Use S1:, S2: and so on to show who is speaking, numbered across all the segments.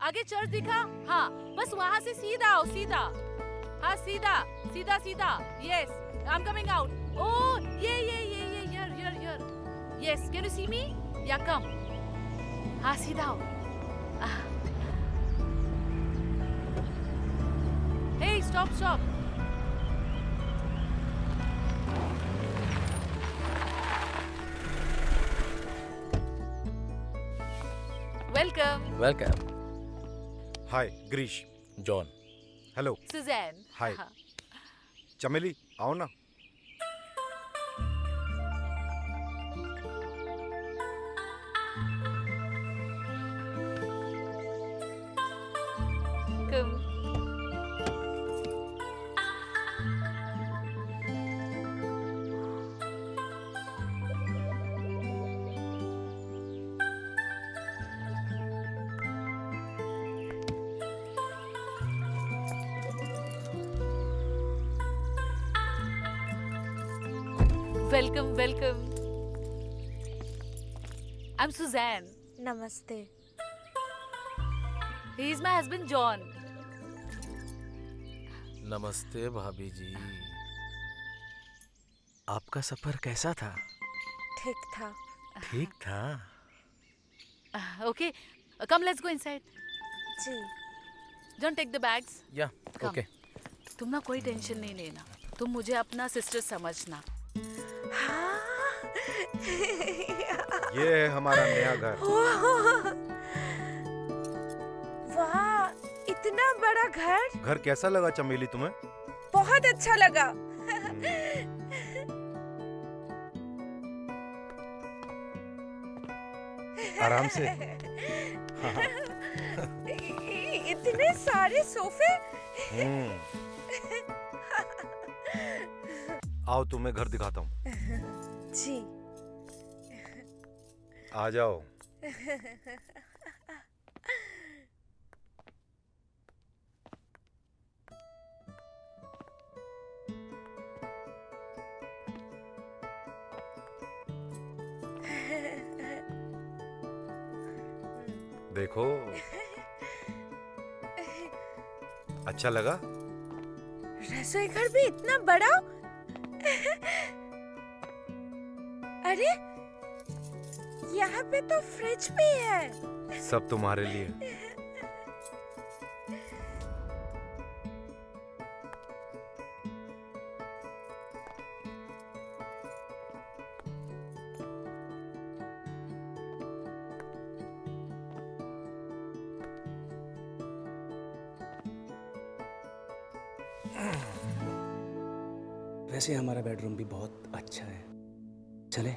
S1: आगे चर्च दिखा? हाँ, बस वहाँ से सीधा आओ, सीधा। हाँ, सीधा, सीधा सीधा। Yes, I'm coming out. Oh, here. Yes, can you see me? Yeah, come. हाँ, सीधा आओ. Hey, stop.
S2: Welcome.
S3: हाय ग्रीश।
S2: John.
S3: हेलो।
S1: Suzanne.
S3: हाय। चमेली आओ ना।
S1: Come. Welcome. I'm Suzanne.
S4: नमस्ते।
S1: He is my husband John.
S2: नमस्ते भाभी जी। आपका सफर कैसा था?
S4: ठीक था।
S2: ठीक था।
S1: Okay, come let's go inside.
S4: जी।
S1: John, take the bags.
S2: या
S1: Come.
S2: ओके।
S1: तुम ना कोई टेंशन नहीं लेना, तुम मुझे अपना सिस्टर समझना।
S4: हाँ।
S3: ये है हमारा नया घर।
S4: वाह, इतना बड़ा घर।
S3: घर कैसा लगा चमेली तुम्हें?
S4: बहुत अच्छा लगा।
S3: आराम से।
S4: इतने सारे सोफे।
S3: आओ तुम्हें घर दिखाता हूँ।
S4: जी।
S3: आ जाओ। देखो, अच्छा लगा?
S4: रसोई घर भी इतना बड़ा। अरे, यहाँ पे तो फ्रिज भी है।
S3: सब तुम्हारे लिए।
S5: वैसे हमारा बेडरूम भी बहुत अच्छा है। चले?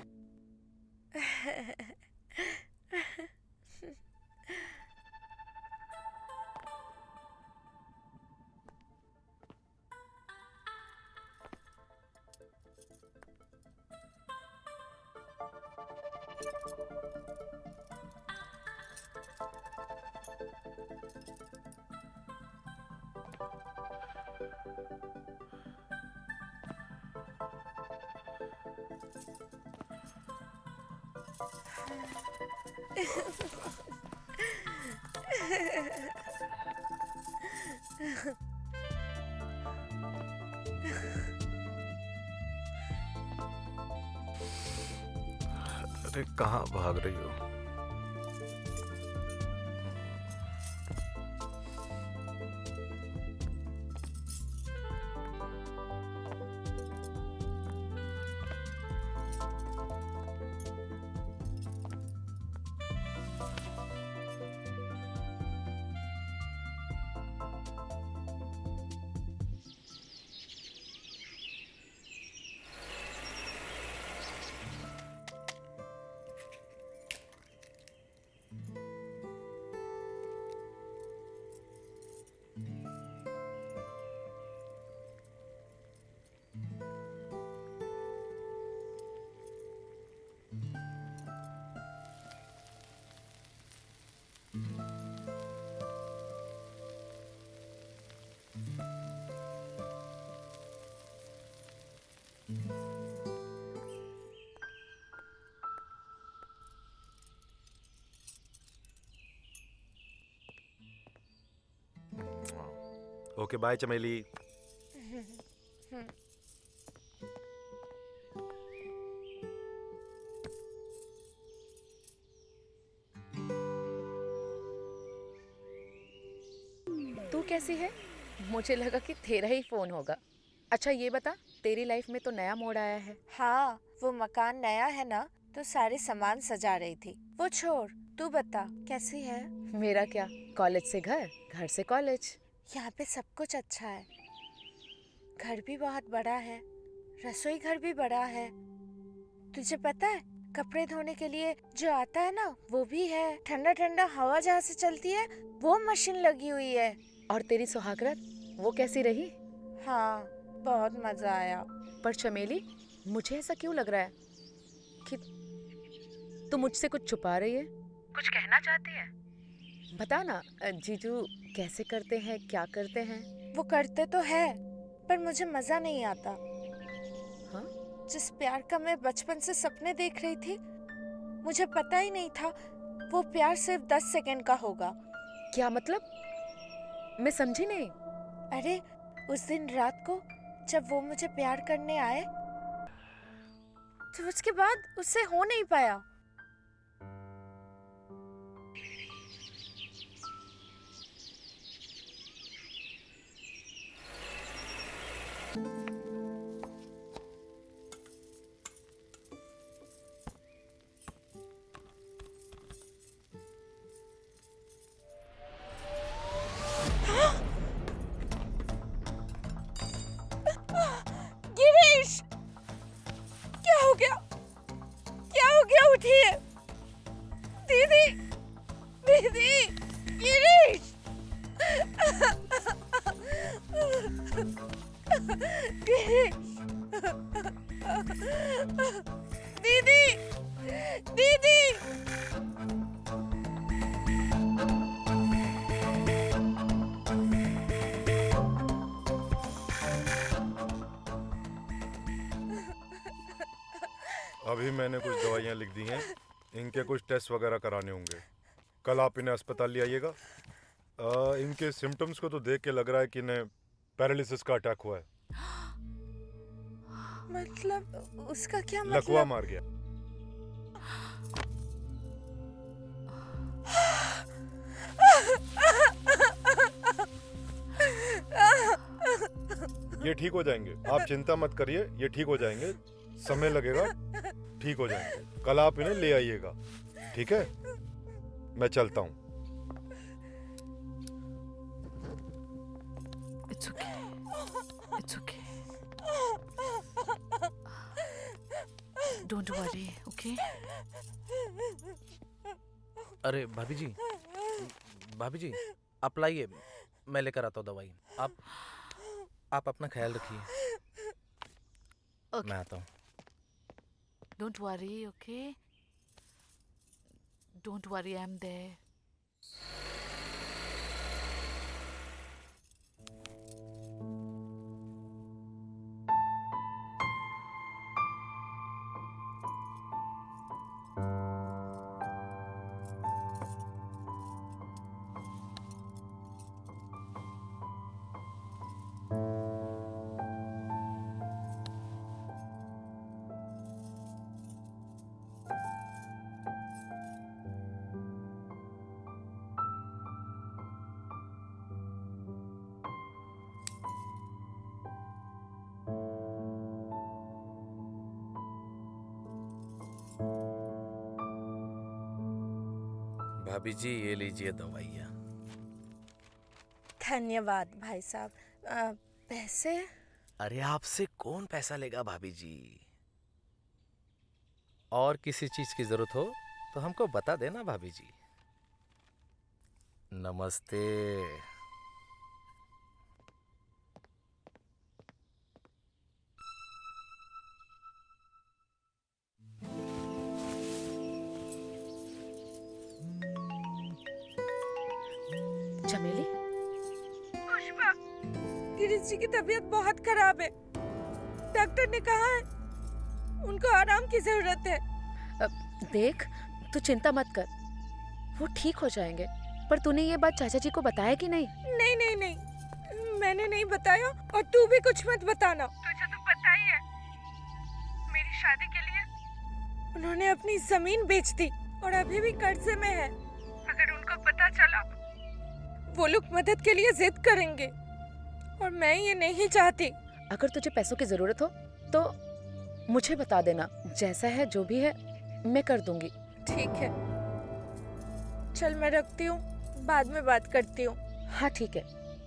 S3: अरे कहाँ भाग रही हो? ओके बाय चमेली।
S1: तू कैसी है? मुझे लगा कि तेरा ही फोन होगा। अच्छा ये बता, तेरी लाइफ में तो नया मोड़ आया है।
S4: हाँ, वो मकान नया है ना, तो सारे सामान सजा रही थी। वो छोड़, तू बता कैसी है?
S1: मेरा क्या, कॉलेज से घर, घर से कॉलेज।
S4: यहाँ पे सब कुछ अच्छा है। घर भी बहुत बड़ा है, रसोई घर भी बड़ा है। तुझे पता है, कपड़े धोने के लिए जो आता है ना, वो भी है। ठंडा ठंडा हवा जहाँ से चलती है, वो मशीन लगी हुई है।
S1: और तेरी सुहागरात, वो कैसी रही?
S4: हाँ, बहुत मजा आया।
S1: पर चमेली, मुझे ऐसा क्यों लग रहा है कि तू मुझसे कुछ छुपा रही है? कुछ कहना चाहती है? बता ना, जीजू कैसे करते हैं, क्या करते हैं?
S4: वो करते तो है, पर मुझे मजा नहीं आता।
S1: हाँ?
S4: जिस प्यार का मैं बचपन से सपने देख रही थी, मुझे पता ही नहीं था वो प्यार सिर्फ 10 सेकंड का होगा।
S1: क्या मतलब? मैं समझी नहीं।
S4: अरे, उस दिन रात को जब वो मुझे प्यार करने आए, तो उसके बाद उससे हो नहीं पाया। गिरीश, क्या हो गया? क्या हो गया? उठिए दीदी, दीदी, गिरीश। गिरीश, दीदी, दीदी।
S3: अभी मैंने कुछ दवाइयाँ लिख दी हैं, इनके कुछ टेस्ट वगैरह कराने होंगे। कल आप इन्हें अस्पताल ले आइएगा। इनके सिम्टम्स को तो देख के लग रहा है कि इन्हें पैरालिसिस का अटैक हुआ है।
S4: मतलब उसका क्या
S3: लकवा
S4: मतलब?
S3: मार गया। ये ठीक हो जाएंगे, आप चिंता मत करिए, ये ठीक हो जाएंगे। समय लगेगा, ठीक हो जाएंगे। कल आप इन्हें ले आइएगा, ठीक है? मैं चलता हूँ।
S1: It's okay. It's okay. Don't worry, okay?
S2: अरे भाभी जी, भाभी जी, आप लाइए, मैं लेकर आता हूँ दवाई। आप अपना ख्याल रखिए।
S1: Okay.
S2: मैं आता हूँ।
S1: Don't worry, okay? Don't worry, I'm there.
S2: भाभी जी, ये लीजिए दवाइयाँ।
S4: धन्यवाद भाई साहब। पैसे?
S2: अरे आपसे कौन पैसा लेगा भाभी जी? और किसी चीज की जरूरत हो तो हमको बता देना भाभी जी। नमस्ते।
S1: चमेली,
S4: पुष्पा, गिरीश जी की तबीयत बहुत खराब है। डॉक्टर ने कहा है उनको आराम की जरूरत है।
S1: देख, तू चिंता मत कर, वो ठीक हो जाएंगे। पर तूने ये बात चाचा जी को बताया कि नहीं?
S4: नहीं नहीं नहीं, मैंने नहीं बताया और तू भी कुछ मत बताना। तुझे तो पता ही है, मेरी शादी के लिए उन्होंने अपनी जमीन बेच दी और अभी भी कर्जे में है। अगर उनको पता चला वो लोग मदद के लिए जिद करेंगे और मैं ये नहीं चाहती।
S6: अगर तुझे पैसों की जरूरत हो तो मुझे बता देना, जैसा है जो भी है मैं कर दूंगी।
S4: ठीक है, चल मैं रखती हूँ, बाद में बात करती हूँ।
S6: हाँ ठीक है,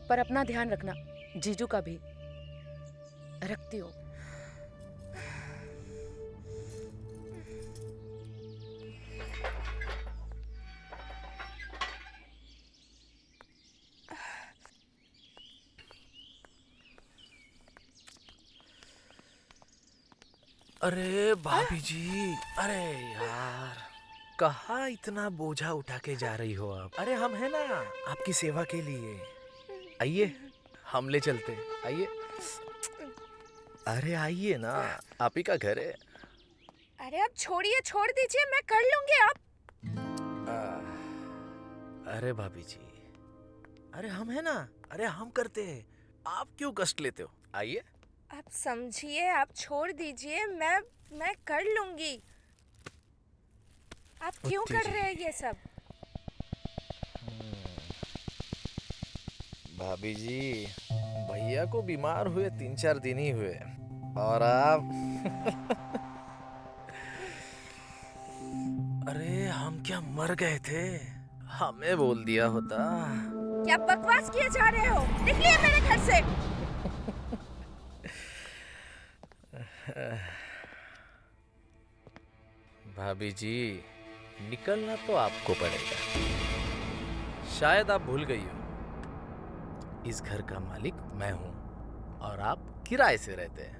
S6: पर अपना ध्यान रखना, जीजू का भी। रखती हूँ।
S2: अरे भाभी जी, अरे यार, कहाँ इतना बोझा उठा के जा रही हो आप? अरे हम है ना आपकी सेवा के लिए। आइए, हम ले चलते हैं, आइए। अरे आइए ना, आप ही का घर है।
S4: अरे आप छोड़िए, छोड़ दीजिए, मैं कर लूंगी। आप
S2: अरे भाभी जी, अरे हम है ना, अरे हम करते हैं, आप क्यों कष्ट लेते हो? आइए।
S4: आप समझिए, आप छोड़ दीजिए, मैं कर लूंगी। आप क्यों
S2: उठी
S4: कर
S2: जी।
S4: रहे हैं ये सब?
S2: भाभी जी, भैया को बीमार हुए 3-4 दिन ही हुए और आप अरे हम क्या मर गए थे? हमें बोल दिया होता।
S4: क्या बकवास किए जा रहे हो? निकलिए मेरे घर से।
S2: भाभी जी, निकलना तो आपको पड़ेगा। शायद आप भूल गई हो, इस घर का मालिक मैं हूं और आप किराए से रहते हैं।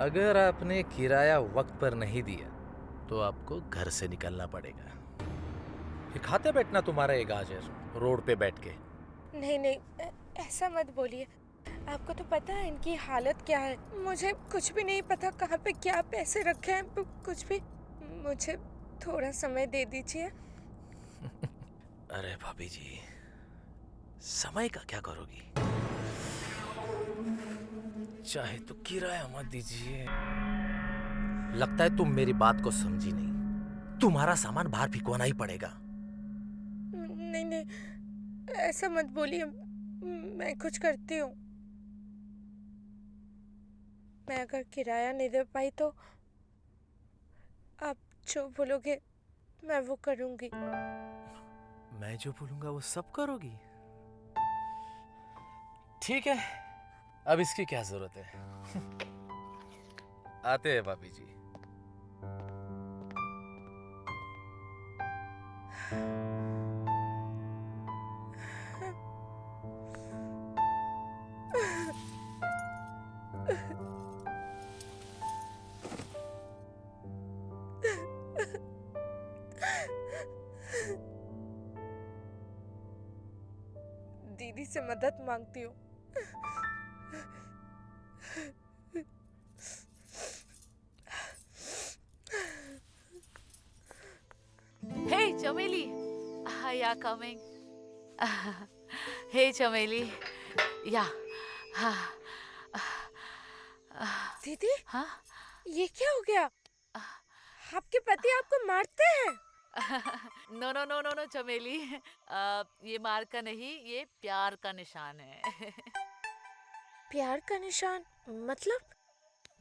S2: अगर आपने किराया वक्त पर नहीं दिया तो आपको घर से निकलना पड़ेगा। फिर खाते बैठना तुम्हारा एक गाजर रोड पे बैठ के।
S4: नहीं नहीं, ऐसा मत बोलिए। आपको तो पता है इनकी हालत क्या है। मुझे कुछ भी नहीं पता कहाँ पे क्या पैसे रखे हैं, कुछ भी। मुझे थोड़ा समय दे दीजिए।
S2: अरे भाभी जी, समय का क्या करोगी? चाहे तो किराया मत दीजिए। लगता है तुम मेरी बात को समझी नहीं। तुम्हारा सामान बाहर फिकवाना ही पड़ेगा।
S4: नहीं नहीं, ऐसा मत बोलिए, मैं कुछ करती हूँ। मैं अगर किराया नहीं दे पाई तो आप जो बोलोगे मैं वो करूँगी।
S2: मैं जो बोलूंगा वो सब करोगी? ठीक है, अब इसकी क्या जरूरत है? आते हैं भाभी जी।
S4: दीदी से मदद मांगती हूँ।
S1: Hey, Chameli. Yeah, coming. Hey, Chameli. Yeah.
S4: दीदी,
S1: हाँ?
S4: ये क्या हो गया? आपके पति आपको मारते हैं?
S1: No no no no no Chameli, ये मार का नहीं, ये प्यार का निशान है।
S4: प्यार का निशान मतलब?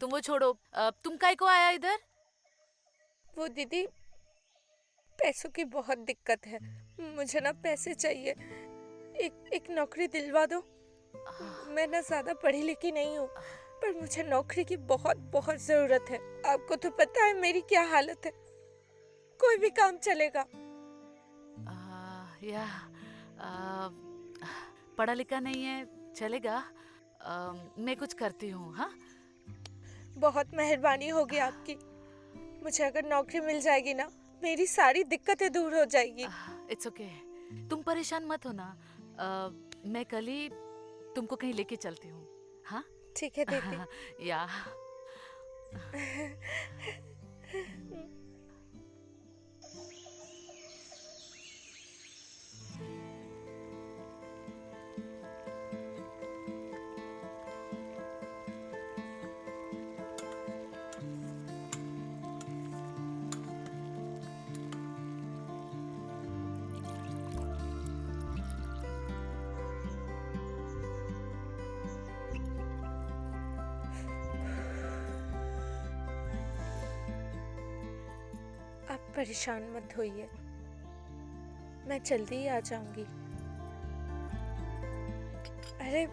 S1: तुम वो छोड़ो, तुम काय को आया इधर?
S4: वो दीदी, पैसों की बहुत दिक्कत है। मुझे ना पैसे चाहिए। एक नौकरी दिलवा दो। मैं ना ज्यादा पढ़ी लिखी नहीं हूँ, पर मुझे नौकरी की बहुत बहुत जरूरत है। आपको तो पता है मेरी क्या हालत है। कोई भी काम चलेगा।
S1: या पढ़ा लिखा नहीं है, चलेगा। मैं कुछ करती हूँ। हाँ,
S4: बहुत मेहरबानी होगी आपकी। मुझे अगर नौकरी मिल जाएगी ना, मेरी सारी दिक्कतें दूर हो जाएगी।
S1: इट्स ओके, तुम परेशान मत होना। मैं कल ही तुमको कहीं लेके चलती हूँ। हाँ
S4: ठीक है दीदी।
S1: या
S4: परेशान मत होइए, मैं जल्दी ही आ जाऊंगी। अरे,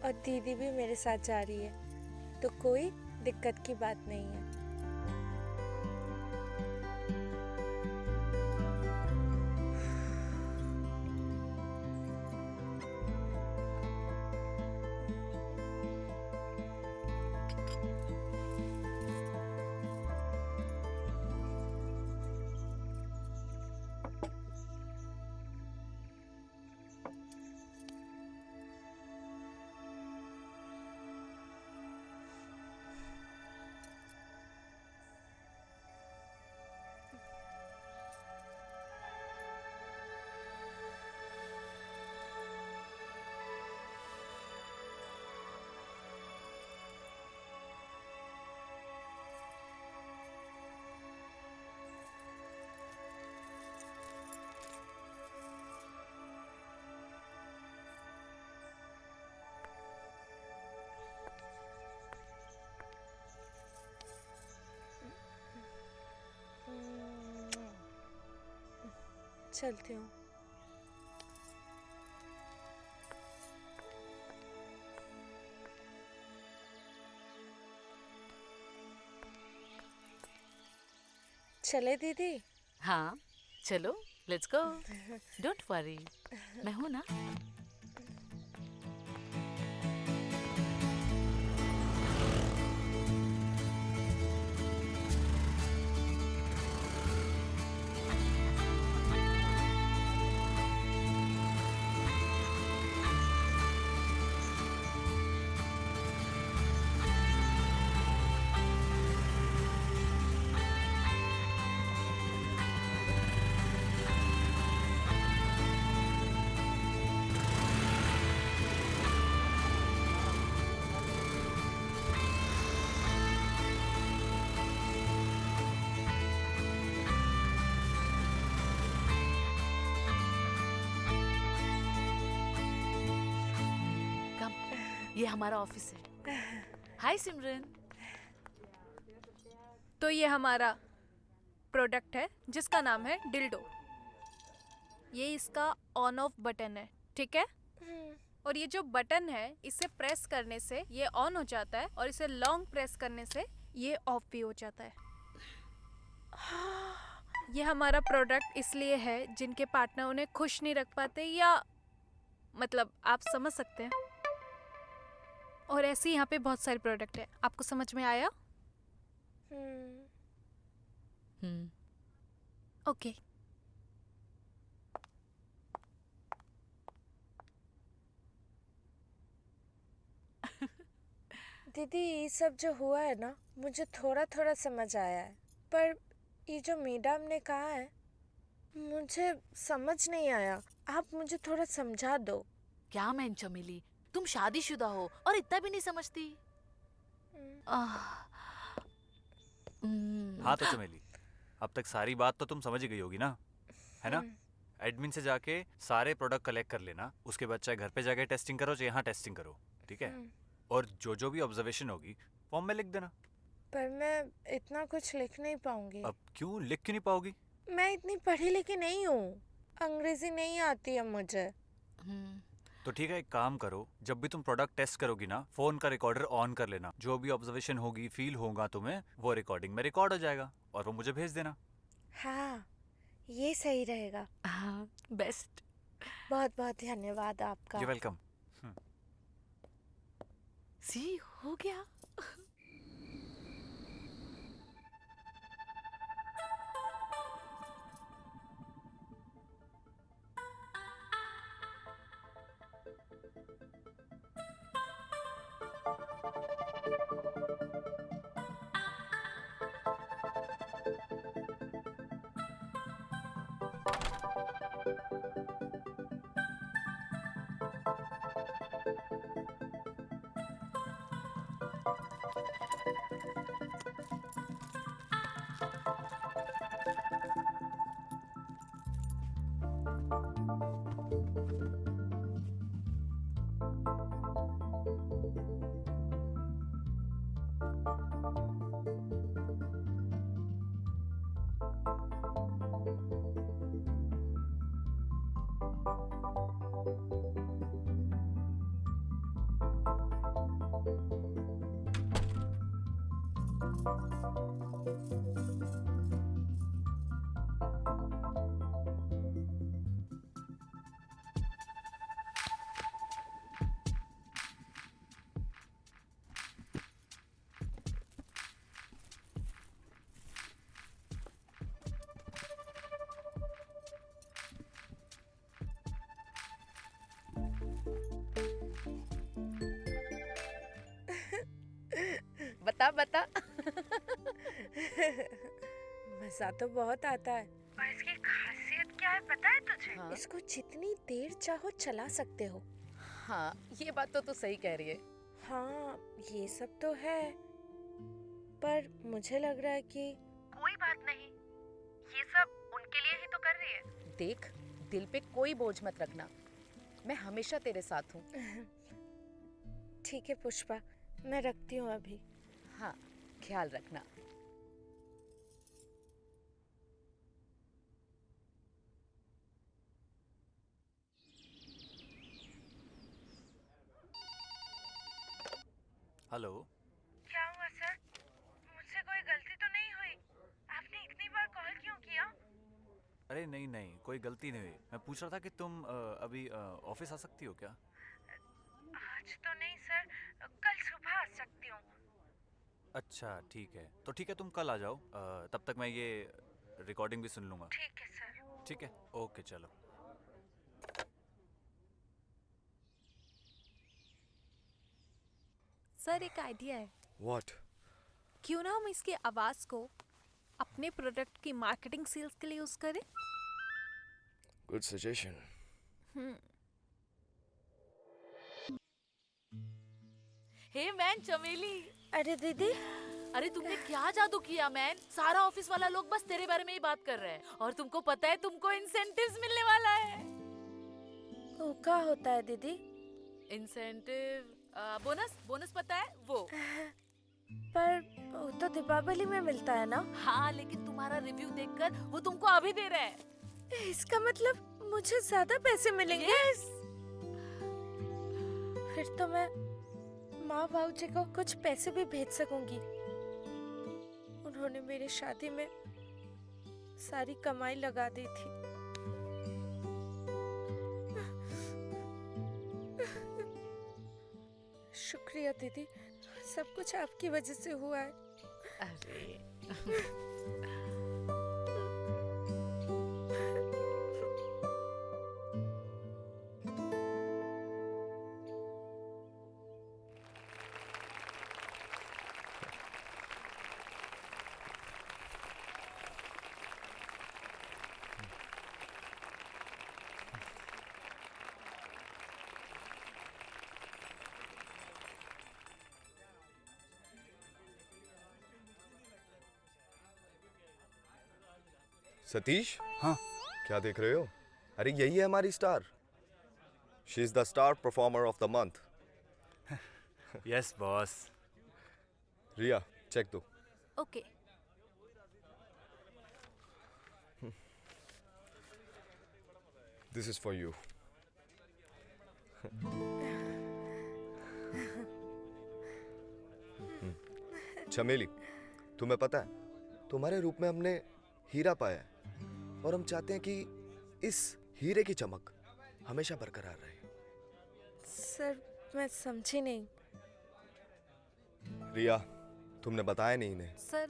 S4: और दीदी भी मेरे साथ जा रही है, तो कोई दिक्कत की बात नहीं है। चलती हूँ। चले दीदी?
S1: हाँ चलो, लेट्स गो। डोंट वरी, मैं हूं ना। ये हमारा ऑफिस है। हाय सिमरन।
S7: तो ये हमारा प्रोडक्ट है जिसका नाम है डिल्डो। ये इसका ऑन ऑफ बटन है, ठीक है? और ये जो बटन है, इसे प्रेस करने से ये ऑन हो जाता है और इसे लॉन्ग प्रेस करने से ये ऑफ भी हो जाता है। ये हमारा प्रोडक्ट इसलिए है जिनके पार्टनर उन्हें खुश नहीं रख पाते, या मतलब आप समझ सकते हैं। और ऐसे यहाँ पे बहुत सारे प्रोडक्ट है। आपको समझ में आया? ओके।
S4: दीदी, ये सब जो हुआ है ना, मुझे थोड़ा थोड़ा समझ आया है, पर ये जो मैडम ने कहा है मुझे समझ नहीं आया। आप मुझे थोड़ा समझा दो।
S1: क्या मैन चमेली, तुम शादीशुदा हो और इतना भी नहीं समझती?
S8: हाँ तो चमेली, अब तक सारी बात तो तुम समझ ही गई होगी ना, है ना? एडमिन से जाके सारे प्रोडक्ट कलेक्ट कर लेना, उसके बाद चाहे घर पे जाके टेस्टिंग करो चाहे यहाँ टेस्टिंग करो, ठीक है? और जो भी ऑब्जर्वेशन होगी फॉर्म में लिख देना।
S4: पर मैं इतना कुछ लिख नहीं पाऊंगी।
S8: अब क्यों नहीं पाओगी?
S4: मैं इतनी पढ़ी लिखी नहीं हूँ, अंग्रेजी नहीं आती है मुझे।
S8: तो ठीक है, एक काम करो, जब भी तुम प्रोडक्ट टेस्ट करोगी ना, फोन का रिकॉर्डर ऑन कर लेना। जो भी ऑब्जर्वेशन होगी, फील होगा तुम्हें, वो रिकॉर्डिंग में रिकॉर्ड हो जाएगा और वो मुझे भेज देना।
S4: हाँ, ये सही रहेगा।
S1: हाँ, बेस्ट।
S4: बहुत बहुत धन्यवाद आपका।
S8: You welcome.
S1: सी हो गया।
S6: बता बता।
S4: मजा तो बहुत आता है, पर इसकी खासियत क्या है पता है तुझे?
S6: हाँ?
S4: इसको जितनी देर चाहो चला सकते हो।
S6: हाँ, ये बात तो तू सही कह रही है।
S4: हाँ, ये सब तो है, पर मुझे लग रहा है कि कोई बात नहीं, ये सब उनके लिए ही तो कर रही है।
S6: देख, दिल पे कोई बोझ मत रखना, मैं हमेशा तेरे साथ हूँ।
S4: ठीक है पुष्पा, मैं रखती हूँ अभी।
S6: हाँ, ख्याल रखना।
S8: हेलो।
S4: क्या हुआ सर? मुझसे कोई गलती तो नहीं हुई? आपने इतनी बार कॉल क्यों किया?
S8: अरे नहीं नहीं, कोई गलती नहीं हुई। मैं पूछ रहा था कि तुम अभी ऑफिस आ सकती हो क्या?
S4: आज तो नहीं सर, कल सुबह आ सकती हूँ।
S8: अच्छा ठीक है, तो ठीक है तुम कल आ जाओ। तब तक मैं ये रिकॉर्डिंग भी सुन लूँगा।
S4: ठीक है सर।
S8: ठीक है, ओके चलो।
S7: सर एक आइडिया है,
S3: What?
S7: क्यों ना हम इसकी आवाज को अपने प्रोडक्ट की मार्केटिंग सेल्स के लिए यूज करें?
S3: Good suggestion.
S1: हे मैन चमेली,
S4: अरे दीदी,
S1: अरे तुमने क्या जादू किया मैन? सारा ऑफिस वाला लोग बस तेरे बारे में ही बात कर रहे हैं और तुमको पता है तुमको इंसेंटिव्स मिलने वाला है।
S4: वो क्या होता है दीदी?
S1: इंसेंटिव, बोनस, बोनस पता है वो?
S4: पर वो तो दीपावली में मिलता है ना?
S1: हाँ, लेकिन तुम्हारा रिव्यू देखकर वो तुमको अभी दे रहा है।
S4: इसका मतलब मुझे ज्यादा पैसे मिलेंगे?
S1: Yes!
S4: फिर तो मैं माँ भाऊजी को कुछ पैसे भी भेज सकूंगी। उन्होंने मेरी शादी में सारी कमाई लगा दी थी। शुक्रिया दीदी, सब कुछ आपकी वजह से हुआ है।
S6: अरे
S9: सतीश,
S8: हाँ।
S9: क्या देख रहे हो? अरे यही है हमारी star. She is the star performer of the month.
S8: Yes boss.
S9: Riya, check दो।
S7: Okay.
S9: This is for you. Chameli, तुम्हें पता है तुम्हारे रूप में हमने हीरा पाया है और हम चाहते हैं कि इस हीरे की चमक हमेशा बरकरार रहे।
S4: सर, मैं समझी नहीं।
S9: रिया, तुमने बताया नहीं इन्हें।
S7: सर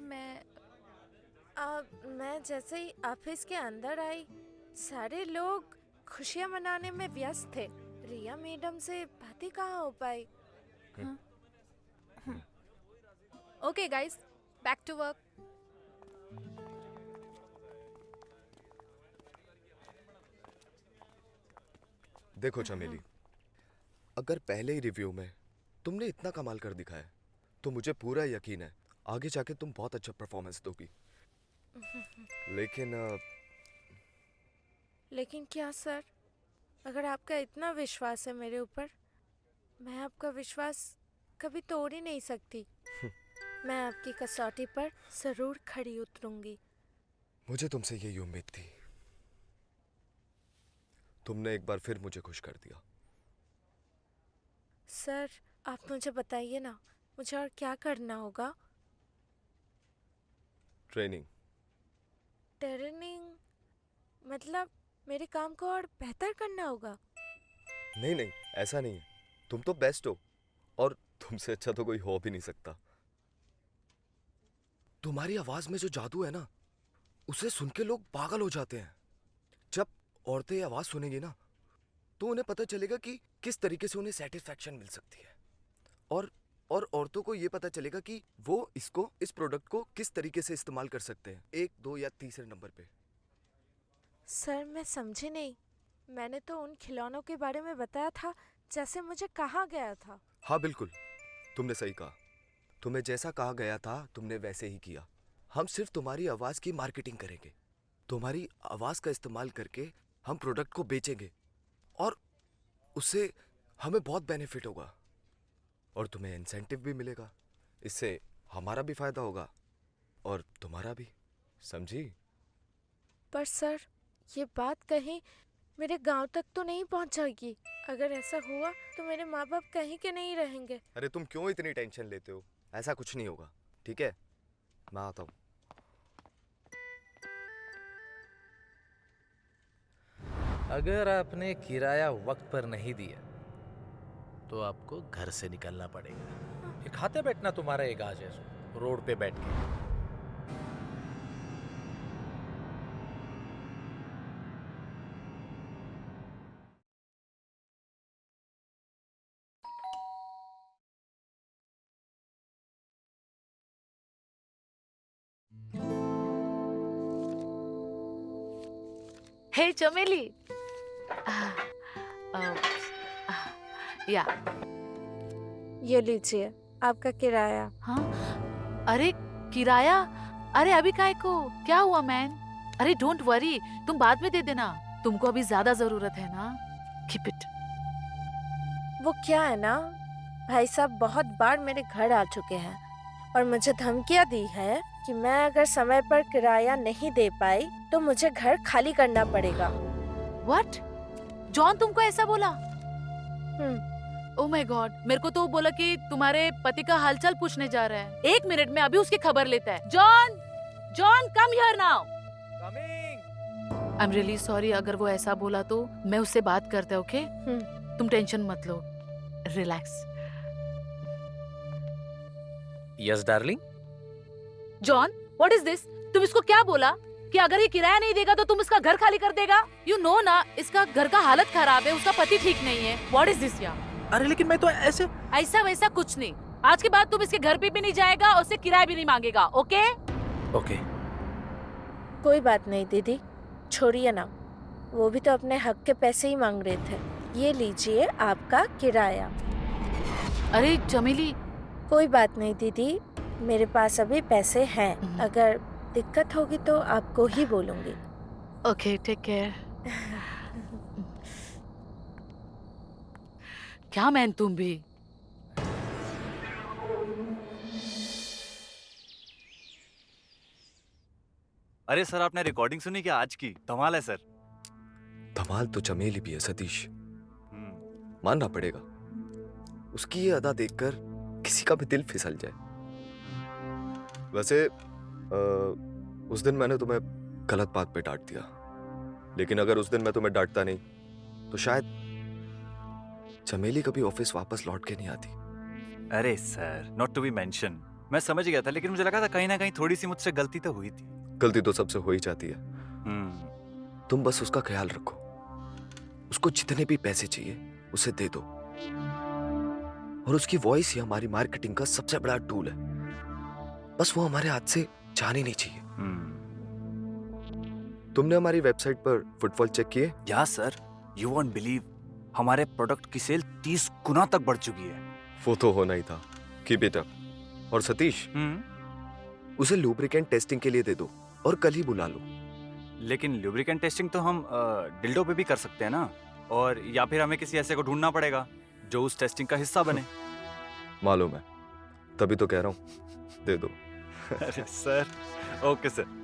S4: मैं जैसे ही ऑफिस के अंदर आई, सारे लोग खुशियां मनाने में व्यस्त थे। रिया मैडम से बातें कहाँ हो पाई?
S7: Okay guys, back to work.
S9: देखो चमेली, अगर पहले ही रिव्यू में तुमने इतना कमाल कर दिखाया तो मुझे पूरा यकीन है आगे जाके तुम बहुत अच्छा परफॉर्मेंस दोगी।
S4: लेकिन क्या सर, अगर आपका इतना विश्वास है मेरे ऊपर, मैं आपका विश्वास कभी तोड़ ही नहीं सकती। मैं आपकी कसौटी पर जरूर खड़ी उतरूंगी।
S9: मुझे तुमसे यही उम्मीद थी। तुमने एक बार फिर मुझे खुश कर दिया।
S4: सर, आप मुझे बताइए ना, मुझे और क्या करना होगा?
S9: ट्रेनिंग।
S4: ट्रेनिंग मतलब मेरे काम को और बेहतर करना होगा?
S9: नहीं नहीं, ऐसा नहीं है। तुम तो बेस्ट हो और तुमसे अच्छा तो कोई हो भी नहीं सकता। तुम्हारी आवाज में जो जादू है ना, उसे सुन के लोग पागल हो जाते हैं। जब औरतें ये आवाज सुनेंगी ना, तो उन्हें पता चलेगा कि किस तरीके से उन्हें सेटिस्फैक्शन मिल सकती है। और और औरतों को ये पता चलेगा कि वो इस प्रोडक्ट को किस तरीके से इस्तेमाल कर सकते हैं, 1, 2 या तीसरे नंबर पे।
S4: सर मैं समझी नहीं, मैंने तो उन खिलौनों के बारे में बताया था जैसे मुझे कहा गया था।
S9: हाँ बिल्कुल, तुमने सही कहा। तुम्हें जैसा कहा गया था तुमने वैसे ही किया। हम सिर्फ तुम्हारी आवाज़ की मार्केटिंग करेंगे, तुम्हारी आवाज़ का इस्तेमाल करके हम प्रोडक्ट को बेचेंगे और उससे हमें बहुत बेनिफिट होगा और तुम्हें इंसेंटिव भी मिलेगा। इससे हमारा भी फायदा होगा और तुम्हारा भी, समझी?
S4: पर सर ये बात कहीं मेरे गांव तक तो नहीं पहुंचेगी? अगर ऐसा हुआ तो मेरे माँ बाप कहीं के नहीं रहेंगे।
S9: अरे तुम क्यों इतनी टेंशन लेते हो? ऐसा कुछ नहीं होगा, ठीक है? मैं आता हूँ।
S2: अगर आपने किराया वक्त पर नहीं दिया तो आपको घर से निकलना पड़ेगा। ये खाते बैठना तुम्हारा एक आज है, रोड पे बैठ के।
S1: हे चमेली, या
S4: ये लीजिए आपका किराया।
S1: हाँ, अरे किराया? अरे अभी काय को? क्या हुआ मैन? अरे डोंट वरी, तुम बाद में दे देना, तुमको अभी ज्यादा जरूरत है ना। Keep it.
S4: वो क्या है ना, भाई साहब बहुत बार मेरे घर आ चुके हैं और मुझे धमकियां दी है कि मैं अगर समय पर किराया नहीं दे पाई तो मुझे घर खाली करना पड़ेगा।
S1: व्हाट? जॉन तुमको ऐसा बोला? ओह माय गॉड, मेरे को तो वो बोला कि तुम्हारे पति का हालचाल पूछने जा रहा है। 1 मिनट में अभी उसकी खबर लेता है। John, John come here now. Coming. I am really sorry, अगर वो ऐसा बोला तो मैं उससे बात करता हूँ, ओके? तुम टेंशन मत लो, relax.
S2: Yes darling.
S1: John, what is this? तुम इसको क्या बोला कि अगर ये किराया नहीं देगा तो तुम इसका घर खाली कर देगा? यू नो ना, इसका घर का हालत खराब है, उसका पति ठीक नहीं है। व्हाट इज दिस यार?
S2: अरे लेकिन मैं तो ऐसे
S1: ऐसा वैसा कुछ नहीं। आज के बाद तुम इसके घर पे भी नहीं जाएगा और उससे किराया भी नहीं मांगेगा, ओके?
S2: ओके।
S4: कोई बात नहीं दीदी, छोड़िए ना, वो भी तो अपने हक के पैसे ही मांग रहे थे। ये लीजिए आपका किराया।
S1: अरे चमेली।
S4: कोई बात नहीं दीदी, मेरे पास अभी पैसे हैं, अगर दिक्कत होगी तो आपको ही बोलूंगी।
S1: Okay, take care. क्या मैन तुम भी?
S8: अरे सर, आपने रिकॉर्डिंग सुनी क्या आज की? धमाल है सर।
S9: धमाल तो चमेली भी है सतीश, मानना पड़ेगा। उसकी ये अदा देखकर किसी का भी दिल फिसल जाए। वैसे उस दिन मैंने तुम्हें गलत बात पे डांट दिया, लेकिन अगर उस दिन मैं तुम्हें डांटता नहीं तो शायद चमेली कभी ऑफिस वापस लौट के नहीं आती।
S8: अरे sir, not to be mention. मैं समझ गया था, लेकिन मुझे लगा था कहीं ना कहीं थोड़ी सी मुझसे गलती तो हुई थी।
S9: गलती तो सबसे हो ही जाती है। तुम बस उसका ख्याल रखो, उसको जितने भी पैसे चाहिए उसे दे दो, और उसकी वॉइस ही हमारी मार्केटिंग का सबसे बड़ा टूल है। बस वो हमारे हाथ से जानी नहीं चाहिए। तुमने हमारी वेबसाइट पर फुटफॉल चेक किए?
S8: या सर, यू वोंट बिलीव, हमारे प्रोडक्ट की सेल 30 गुना तक बढ़ चुकी है।
S9: वो तो होना ही था। Keep it up. और सतीश, उसे लुब्रिकेंट टेस्टिंग के लिए दे दो और कल ही बुला लो।
S8: लेकिन लुब्रिकेंट टेस्टिंग तो हम डिल्डो पे भी कर सकते हैं ना, और या फिर हमें किसी ऐसे को ढूंढना पड़ेगा जो उस टेस्टिंग का हिस्सा बने।
S9: मालूम है, तभी तो कह रहा हूँ, दे दो।
S8: अरे सर, ओके सर।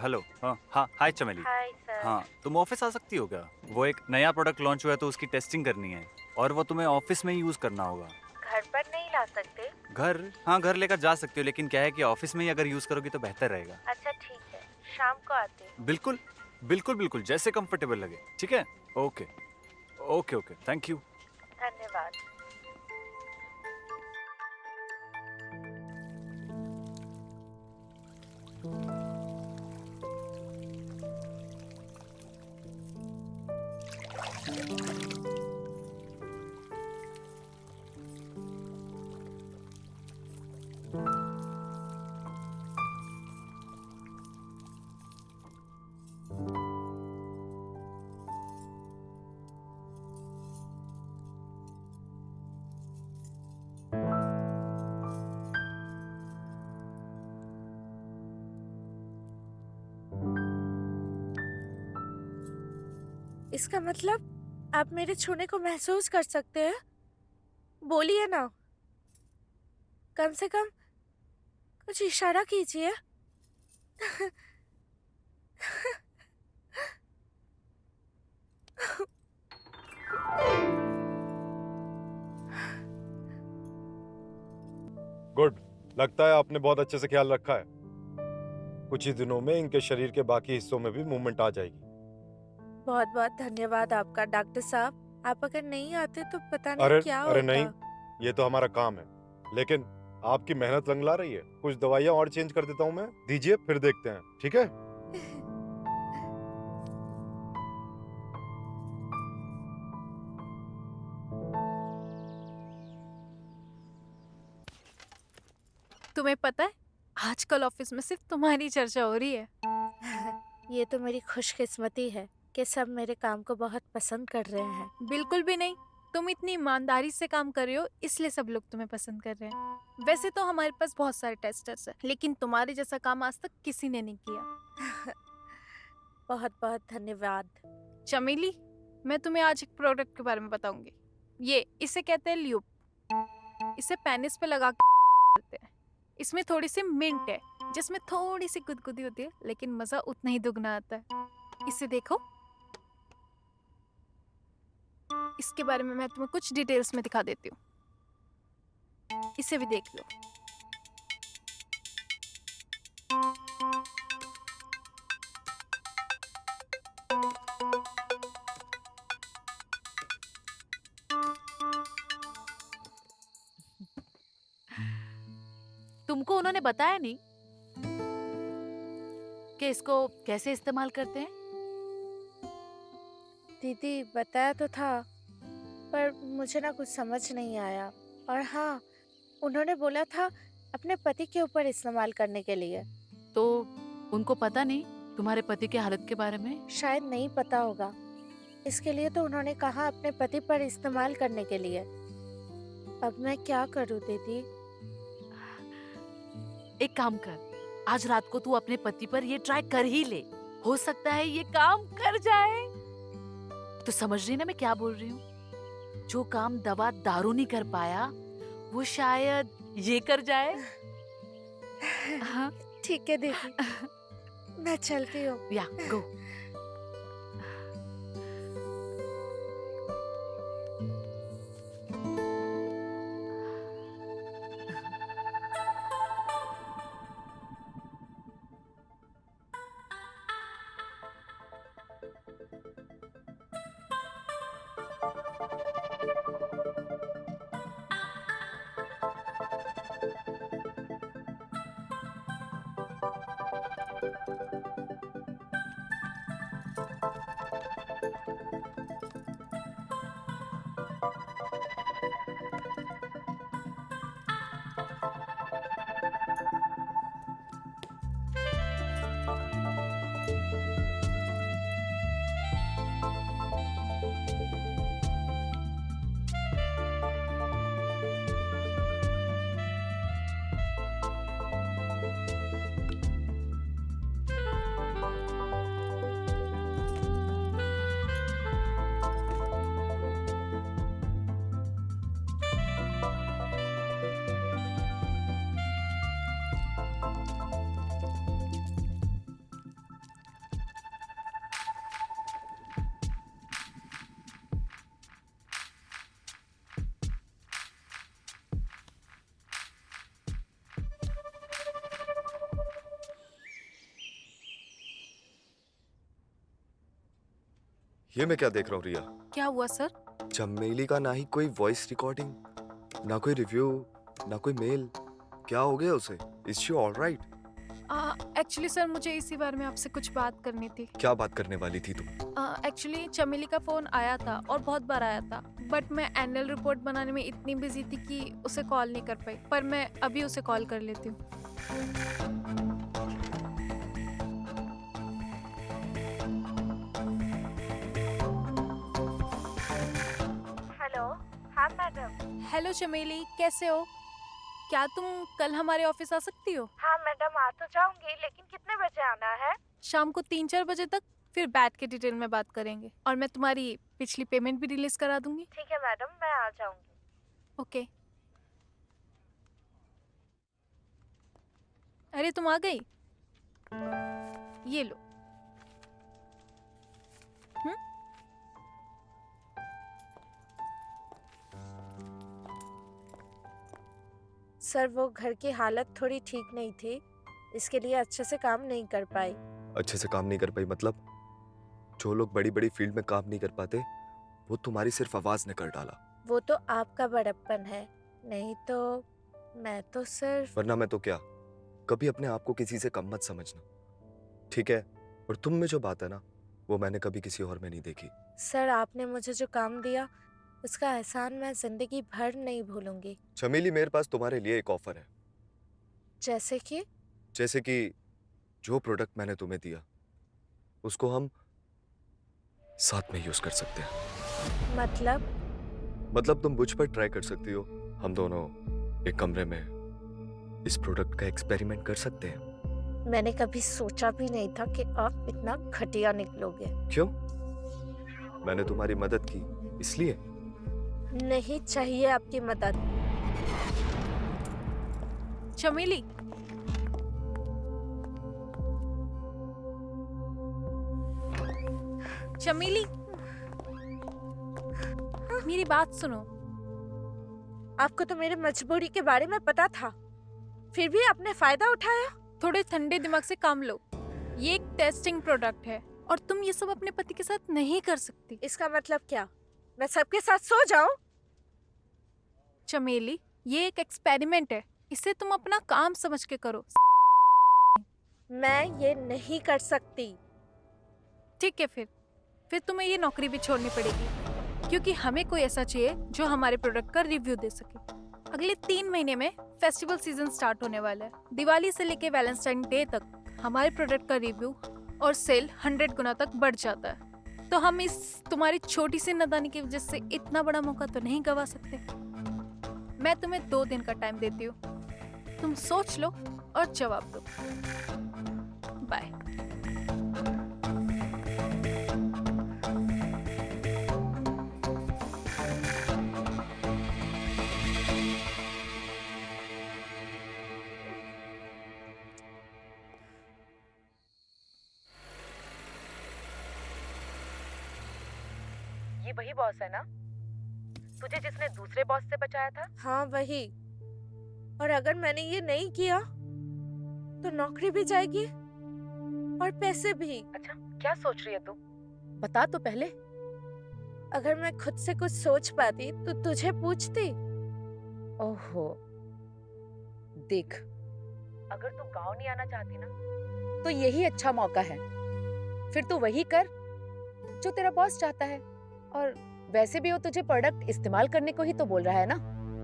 S8: हेलो। हाँ, हाय चमेली।
S4: Hi sir.
S8: हाँ, तुम ऑफिस आ सकती हो क्या? वो एक नया प्रोडक्ट लॉन्च हुआ है तो उसकी टेस्टिंग करनी है, और वो तुम्हें ऑफिस में ही यूज करना होगा।
S4: घर पर नहीं ला सकते?
S8: घर? हाँ, घर लेकर जा सकती हो, लेकिन क्या है कि ऑफिस में ही अगर यूज करोगी तो बेहतर रहेगा।
S4: अच्छा ठीक है, शाम को आते हैं।
S8: बिल्कुल बिल्कुल बिल्कुल, जैसे कंफर्टेबल लगे। ठीक है, okay okay okay, thank you.
S4: धन्यवाद। इसका मतलब आप मेरे छूने को महसूस कर सकते हैं? बोलिए ना, कम से कम कुछ इशारा कीजिए।
S3: गुड, लगता है आपने बहुत अच्छे से ख्याल रखा है। कुछ ही दिनों में इनके शरीर के बाकी हिस्सों में भी मूवमेंट आ जाएगी।
S4: बहुत बहुत धन्यवाद आपका डॉक्टर साहब। आप अगर नहीं आते तो पता नहीं
S3: अरे
S4: क्या
S3: अरे
S4: होता।
S3: नहीं, ये तो हमारा काम है। लेकिन आपकी मेहनत लंगला रही है। कुछ दवाइयाँ और चेंज कर देता हूँ मैं, दीजिए फिर देखते हैं, ठीक है?
S7: तुम्हें पता है आजकल ऑफिस में सिर्फ तुम्हारी चर्चा हो रही है।
S4: ये तो मेरी खुशकिस्मती है कि सब मेरे काम को बहुत पसंद कर रहे हैं।
S7: बिल्कुल भी नहीं, तुम इतनी ईमानदारी से काम कर रहे हो इसलिए सब लोग तुम्हें पसंद कर रहे हैं। वैसे तो हमारे पास बहुत सारे टेस्टर्स हैं, लेकिन तुम्हारे जैसा काम आज तक किसी ने नहीं किया।
S4: बहुत बहुत धन्यवाद।
S7: चमेली, मैं तुम्हें आज एक प्रोडक्ट के बारे में बताऊंगी। इसे कहते हैं ल्यूप। इसे पेनिस पे लगा के करते हैं। इसमें थोड़ी सी मिंट है जिसमें थोड़ी सी गुदगुदी होती है, लेकिन मजा उतना ही दुगना आता है। इसे देखो। इसके बारे में मैं तुम्हें कुछ डिटेल्स में दिखा देती हूँ। इसे भी देख लो।
S1: तुमको उन्होंने बताया नहीं कि इसको कैसे इस्तेमाल करते हैं?
S4: दीदी बताया तो था, पर मुझे ना कुछ समझ नहीं आया। और हाँ, उन्होंने बोला था अपने पति के ऊपर इस्तेमाल करने के लिए।
S1: तो उनको पता नहीं तुम्हारे पति की हालत के बारे में?
S4: शायद नहीं पता होगा, इसके लिए तो उन्होंने कहा अपने पति पर इस्तेमाल करने के लिए। अब मैं क्या करूँ दीदी?
S1: एक काम कर, आज रात को तू अपने पति पर ये ट्राई कर ही ले। हो सकता है ये काम कर जाए। तो समझ रही ना मैं क्या बोल रही हूँ? जो काम दवा दारू नहीं कर पाया वो शायद ये कर जाए। हाँ,
S4: ठीक है दीदी, मैं चलती हूँ।
S1: या गो।
S9: ये मैं क्या देख रहा हूँ रिया?
S7: क्या हुआ सर?
S9: चमेली का ना ही कोई वॉइस रिकॉर्डिंग, ना कोई रिव्यू, ना कोई मेल। क्या हो गया उसे? Is she alright?
S7: Actually sir मुझे इसी बारे में आपसे कुछ बात करनी थी।
S9: क्या बात करने वाली थी तुम?
S7: एक्चुअली चमेली का फोन आया था और बहुत बार आया था, बट मैं एनुअल रिपोर्ट बनाने में इतनी बिजी थी कि उसे कॉल नहीं कर पाई। पर मैं अभी उसे कॉल कर लेती हूँ।
S4: हेलो। हाँ मैडम।
S7: हेलो चमेली, कैसे हो? क्या तुम कल हमारे ऑफिस आ सकती हो?
S4: हाँ मैडम, आ तो जाऊंगी, लेकिन कितने बजे आना है?
S7: शाम को 3-4 बजे तक, फिर बैठ के डिटेल में बात करेंगे और मैं तुम्हारी पिछली पेमेंट भी रिलीज करा दूंगी।
S4: ठीक है मैडम, मैं आ जाऊंगी।
S7: ओके। अरे तुम आ गई? ये लो।
S4: सर वो घर की हालत थोड़ी ठीक नहीं थी, इसके लिए अच्छे से काम नहीं कर पाई।
S9: अच्छे से काम नहीं कर पाई मतलब? जो लोग बड़ी बड़ी फील्ड में काम नहीं कर पाते, वो तुम्हारी सिर्फ आवाज ने कर डाला।
S4: वो तो आपका बड़प्पन है, नहीं तो मैं तो सिर्फ।
S9: वरना मैं तो क्या? कभी अपने आप को किसी से कम मत समझना, ठीक है? और तुम में जो बात है ना, वो मैंने कभी किसी और में नहीं देखी।
S4: सर आपने मुझे जो काम दिया, उसका एहसान मैं जिंदगी भर नहीं भूलूंगी।
S9: चमेली, मेरे पास तुम्हारे लिए एक ऑफर है।
S4: जैसे कि?
S9: जैसे कि जो प्रोडक्ट मैंने तुम्हें दिया, उसको हम साथ में यूज कर सकते हैं।
S4: मतलब
S9: तुम मुझ पर ट्राई कर सकती हो, हम दोनों एक कमरे में इस प्रोडक्ट का एक्सपेरिमेंट कर सकते हैं।
S4: मैंने कभी सोचा भी नहीं था कि आप इतना घटिया निकलोगे।
S9: क्यों? मैंने तुम्हारी मदद की इसलिए?
S4: नहीं चाहिए आपकी मदद।
S7: चमेली, चमेली, मेरी बात सुनो।
S4: आपको तो मेरी मजबूरी के बारे में पता था, फिर भी आपने फायदा उठाया।
S7: थोड़े ठंडे दिमाग से काम लो। ये एक टेस्टिंग प्रोडक्ट है और तुम ये सब अपने पति के साथ नहीं कर सकती।
S4: इसका मतलब क्या? मैं सबके साथ सो जाऊं?
S7: चमेली, ये एक एक्सपेरिमेंट है, इसे तुम अपना काम समझ के करो।
S4: मैं ये नहीं कर सकती।
S7: ठीक है, फिर तुम्हें ये नौकरी भी छोड़नी पड़ेगी, क्योंकि हमें कोई ऐसा चाहिए जो हमारे प्रोडक्ट का रिव्यू दे सके। अगले 3 महीने में फेस्टिवल सीजन स्टार्ट होने वाला है। दिवाली से लेके वैलेंटाइन डे तक हमारे प्रोडक्ट का रिव्यू और सेल 100 गुना तक बढ़ जाता है। तो हम इस तुम्हारी छोटी सी नादानी की वजह से इतना बड़ा मौका तो नहीं गवा सकते। मैं तुम्हें 2 दिन का टाइम देती हूँ, तुम सोच लो और जवाब दो। बाय।
S6: ये वही बॉस है ना, तुझे जिसने दूसरे बॉस से बचाया था?
S4: हाँ वही। और अगर मैंने ये नहीं किया तो नौकरी भी जाएगी और पैसे भी।
S6: अच्छा, क्या सोच रही है तू? बता तो पहले।
S4: अगर मैं खुद से कुछ सोच पाती तो तुझे पूछती।
S6: ओहो, देख, अगर तू गांव नहीं आना चाहती ना, तो यही अच्छा मौका है। फिर तू वही कर जो तेरा बॉस चाहता है। और वैसे भी वो तुझे प्रोडक्ट इस्तेमाल करने को ही तो बोल रहा है ना।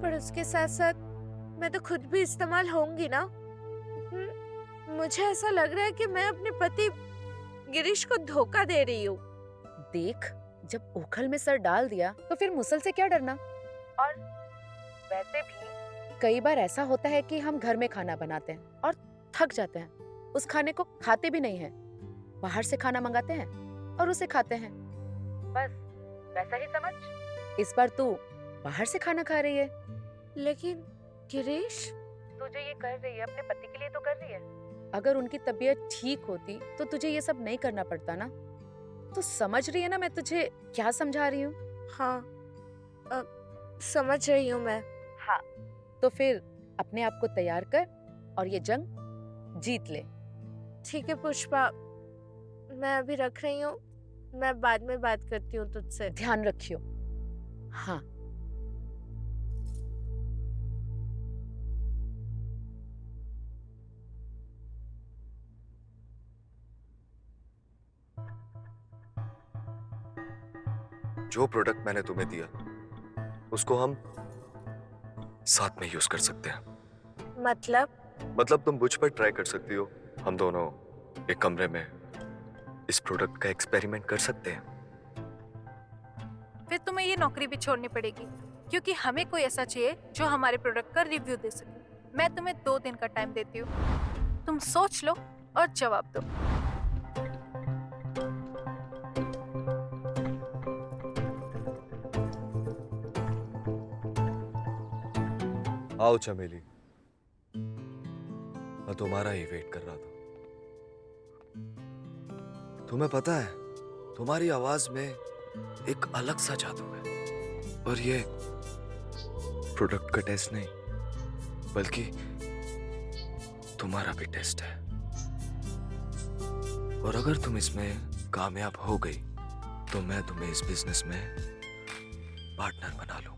S4: पर उसके साथ साथ मैं तो खुद भी इस्तेमाल होंगी ना। मुझे ऐसा लग रहा है कि मैं अपने पति गिरीश को धोखा दे रही हूँ।
S6: देख, जब ओखल में सर डाल दिया तो फिर मुसल से क्या डरना। और वैसे भी कई बार ऐसा होता है कि हम घर में खाना बनाते हैं और थक जाते हैं, उस खाने को खाते भी नहीं हैं, बाहर से खाना मंगाते हैं और उसे खाते हैं। बस वैसा ही समझ। इस बार तू बाहर से खाना खा रही है।
S4: लेकिन गिरीश,
S6: तुझे ये कर रही है अपने पति के लिए तो कर रही है। अगर उनकी तबीयत ठीक होती तो तुझे ये सब नहीं करना पड़ता ना। तो समझ रही है ना मैं तुझे क्या समझा रही हूँ?
S4: हाँ, समझ रही हूँ मैं।
S6: हाँ, तो फिर अपने आप को तैयार कर और ये जंग जीत ले।
S4: ठीक है पुष्पा, मैं अभी रख रही हूँ, मैं बाद में बात करती हूँ तुझसे।
S6: ध्यान रखियो। हाँ।
S9: जो प्रोडक्ट मैंने तुम्हें दिया उसको हम साथ में यूज कर सकते हैं।
S4: मतलब
S9: तुम मुझ पर ट्राई कर सकती हो, हम दोनों एक कमरे में इस प्रोडक्ट का एक्सपेरिमेंट कर सकते हैं।
S7: फिर तुम्हें ये नौकरी भी छोड़नी पड़ेगी, क्योंकि हमें कोई ऐसा चाहिए जो हमारे प्रोडक्ट का रिव्यू दे सके। मैं तुम्हें 2 दिन का टाइम देती हूँ, तुम सोच लो और जवाब दो।
S9: आओ चमेली, मैं तुम्हारा ही वेट कर रहा था। तुम्हें पता है, तुम्हारी आवाज में एक अलग सा जादू है, और ये प्रोडक्ट का टेस्ट नहीं बल्कि तुम्हारा भी टेस्ट है। और अगर तुम इसमें कामयाब हो गई तो मैं तुम्हें इस बिजनेस में पार्टनर बना लूंगा।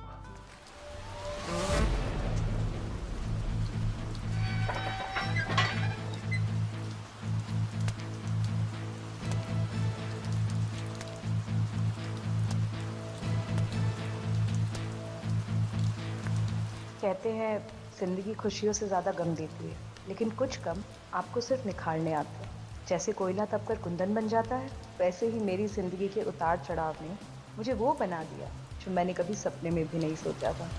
S10: कहते हैं जिंदगी खुशियों से ज़्यादा गम देती है, लेकिन कुछ गम आपको सिर्फ निखारने आते हैं। जैसे कोयला तपकर कुंदन बन जाता है, वैसे ही मेरी ज़िंदगी के उतार चढ़ाव ने मुझे वो बना दिया जो मैंने कभी सपने में भी नहीं सोचा था।